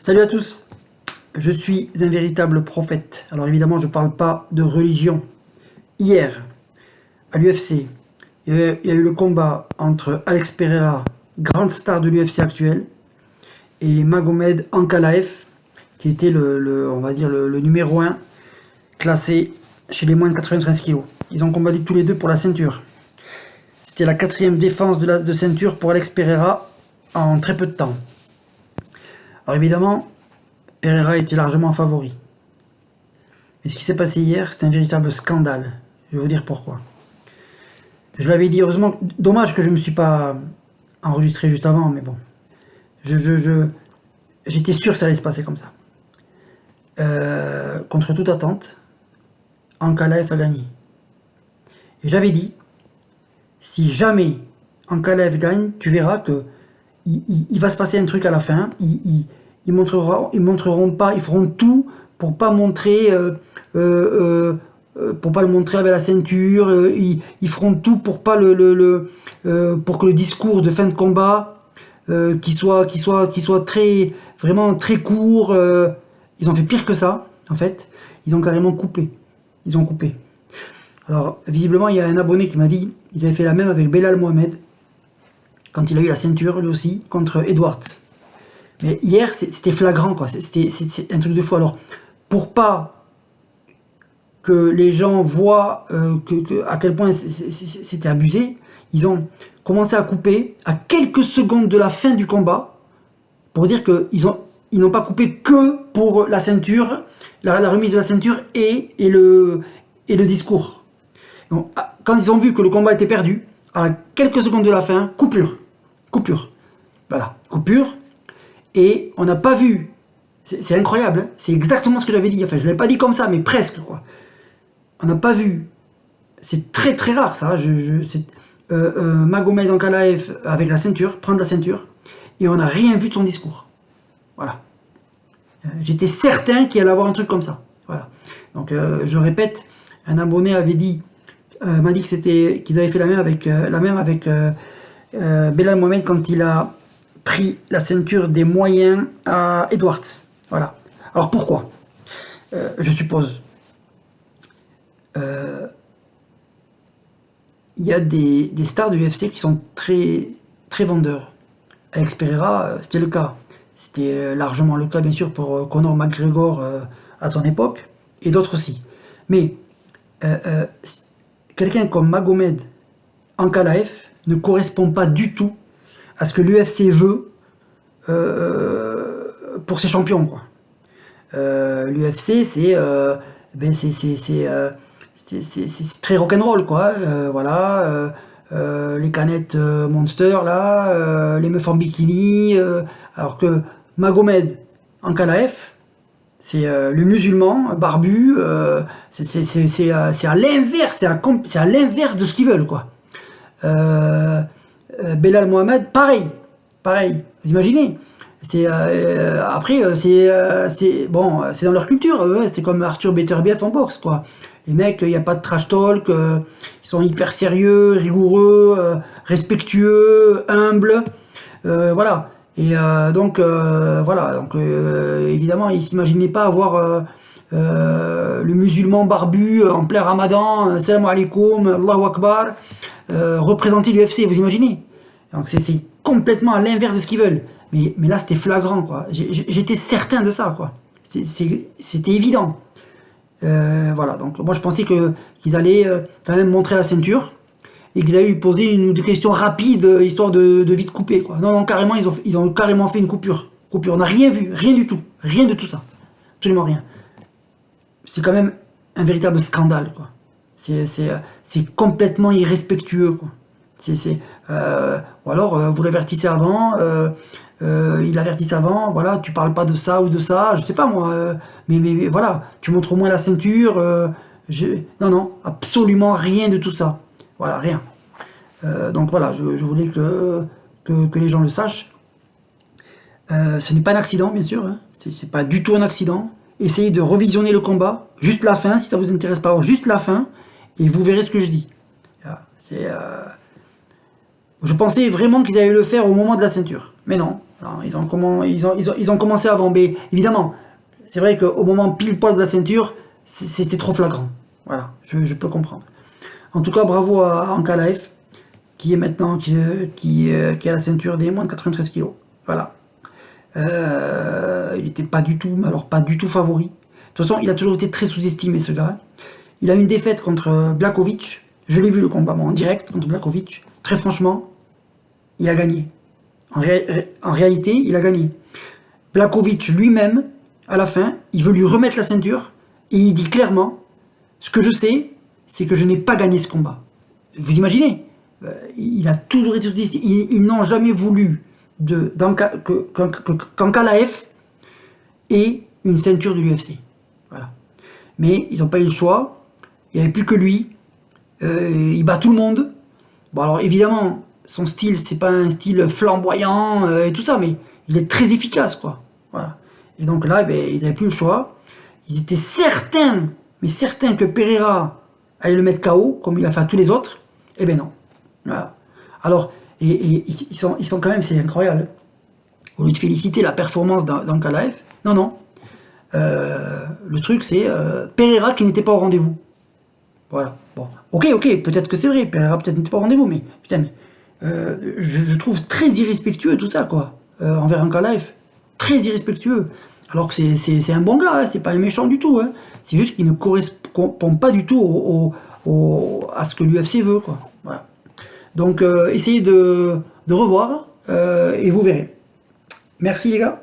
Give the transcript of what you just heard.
Salut à tous, je suis un véritable prophète. Alors évidemment, je ne parle pas de religion. Hier, à l'UFC, il y a eu le combat entre Alex Pereira, grande star de l'UFC actuelle, et Magomed Ankalaev, qui était on va dire le numéro 1, classé chez les moins de 93 kg. Ils ont combattu tous les deux pour la ceinture. C'était la 4e défense de ceinture pour Alex Pereira en très peu de temps. Alors évidemment, Pereira était largement favori. Mais ce qui s'est passé hier, c'est un véritable scandale. Je vais vous dire pourquoi. Je l'avais dit, heureusement, dommage que je ne me suis pas enregistré juste avant, mais bon. J'étais sûr que ça allait se passer comme ça. Contre toute attente, Ankalaev a gagné. Et j'avais dit, si jamais Ankalaev gagne, tu verras que il va se passer un truc à la fin. Ils feront tout pour pas montrer, pour pas le montrer avec la ceinture. Ils feront tout pour pas pour que le discours de fin de combat qui soit vraiment très court. Ils ont fait pire que ça, en fait. Ils ont carrément coupé. Ils ont coupé. Alors, visiblement, il y a un abonné qui m'a dit, ils avaient fait la même avec Belal Mohamed, quand il a eu la ceinture, lui aussi, contre Edwards. Mais hier, c'était flagrant, quoi. C'est un truc de fou. Alors, pour pas que les gens voient à quel point c'était abusé, ils ont commencé à couper à quelques secondes de la fin du combat, pour dire qu'ils n'ont pas coupé que pour la ceinture, la remise de la ceinture et le discours. Donc, quand ils ont vu que le combat était perdu, à quelques secondes de la fin, coupure. Voilà, coupure. Et on n'a pas vu, c'est incroyable, hein, c'est exactement ce que j'avais dit, enfin je ne l'ai pas dit comme ça, mais presque, quoi. On n'a pas vu, c'est très très rare ça, Magomed Ankalaev avec la ceinture, prendre la ceinture, et on n'a rien vu de son discours. Voilà. J'étais certain qu'il allait avoir un truc comme ça. Voilà. Donc je répète, un abonné m'a dit qu'ils avaient fait la même avec Belal Mohamed quand il a pris la ceinture des moyens à Edwards. Voilà. Alors pourquoi je suppose. Il y a des stars de l'UFC qui sont très, très vendeurs. Alex Pereira, c'était le cas. C'était largement le cas, bien sûr, pour Conor McGregor à son époque, et d'autres aussi. Mais quelqu'un comme Magomed Ankalaev ne correspond pas du tout à ce que l'UFC veut pour ses champions, quoi. L'UFC, c'est très rock'n'roll, quoi. Voilà, les canettes Monster, là, les meufs en bikini, alors que Magomed Ankalaev, c'est le musulman barbu, c'est à l'inverse, c'est à l'inverse de ce qu'ils veulent, quoi. Belal Mohamed, pareil, vous imaginez. Après, c'est dans leur culture, c'est comme Arthur Beterbiev en boxe, quoi. Les mecs, il n'y a pas de trash talk, ils sont hyper sérieux, rigoureux, respectueux, humbles, voilà. Et donc évidemment, ils ne s'imaginaient pas avoir le musulman barbu en plein ramadan, salam alaikum, Allahu Akbar, représenter l'UFC, vous imaginez. Donc c'est complètement à l'inverse de ce qu'ils veulent. Mais là, c'était flagrant, quoi. J'étais certain de ça, quoi. C'était évident. Voilà, donc moi je pensais qu'ils allaient quand même montrer la ceinture et qu'ils allaient lui poser une ou deux questions rapides, histoire de vite couper, quoi. Non, carrément, ils ont carrément fait une coupure. On n'a rien vu, rien du tout. Rien de tout ça. Absolument rien. C'est quand même un véritable scandale, quoi. C'est complètement irrespectueux, quoi. Ou alors, vous l'avertissez avant, il avertisse avant, voilà, tu parles pas de ça ou de ça, je sais pas moi, mais voilà, tu montres au moins la ceinture, non, absolument rien de tout ça. Voilà, rien. Donc voilà, je voulais que les gens le sachent. Ce n'est pas un accident, bien sûr, hein. C'est pas du tout un accident. Essayez de revisionner le combat, juste la fin, si ça vous intéresse pas, juste la fin, et vous verrez ce que je dis. Je pensais vraiment qu'ils allaient le faire au moment de la ceinture. Mais non, Alors, ils ont commencé avant, mais évidemment, c'est vrai qu'au moment pile poil de la ceinture, c'était trop flagrant. Voilà, je peux comprendre. En tout cas, bravo à Ankalaev, qui est maintenant, qui a la ceinture des moins de 93 kilos. Voilà. Il n'était pas du tout, alors pas du tout favori. De toute façon, il a toujours été très sous-estimé, ce gars. Il a une défaite contre Blachowicz. Je l'ai vu le combat moi, en direct contre Blachowicz. Très franchement, il a gagné. En réalité, il a gagné. Blachowicz lui-même, à la fin, il veut lui remettre la ceinture et il dit clairement, ce que je sais, c'est que je n'ai pas gagné ce combat. Vous imaginez, il a toujours été sous-estimé. Ils n'ont jamais voulu qu'Ankalaev ait une ceinture de l'UFC. Voilà. Mais ils n'ont pas eu le choix. Il n'y avait plus que lui. Il bat tout le monde. Bon, alors évidemment, son style, c'est pas un style flamboyant et tout ça, mais il est très efficace, quoi. Voilà. Et donc là, ils n'avaient plus le choix. Ils étaient certains, mais certains que Pereira allait le mettre KO, comme il a fait à tous les autres. Eh ben non. Voilà. Alors, et ils sont quand même, c'est incroyable. Au lieu de féliciter la performance d'Ankalaev, non. Le truc, c'est Pereira qui n'était pas au rendez-vous. Voilà. Bon. Ok, peut-être que c'est vrai, Pereira peut-être n'était pas au rendez-vous, mais putain, je trouve très irrespectueux tout ça, quoi. Envers Ankalaev. Très irrespectueux. Alors que c'est un bon gars, hein, c'est pas un méchant du tout. Hein. C'est juste qu'il ne correspond pas du tout à ce que l'UFC veut, quoi. Voilà. Donc, essayez de revoir et vous verrez. Merci les gars.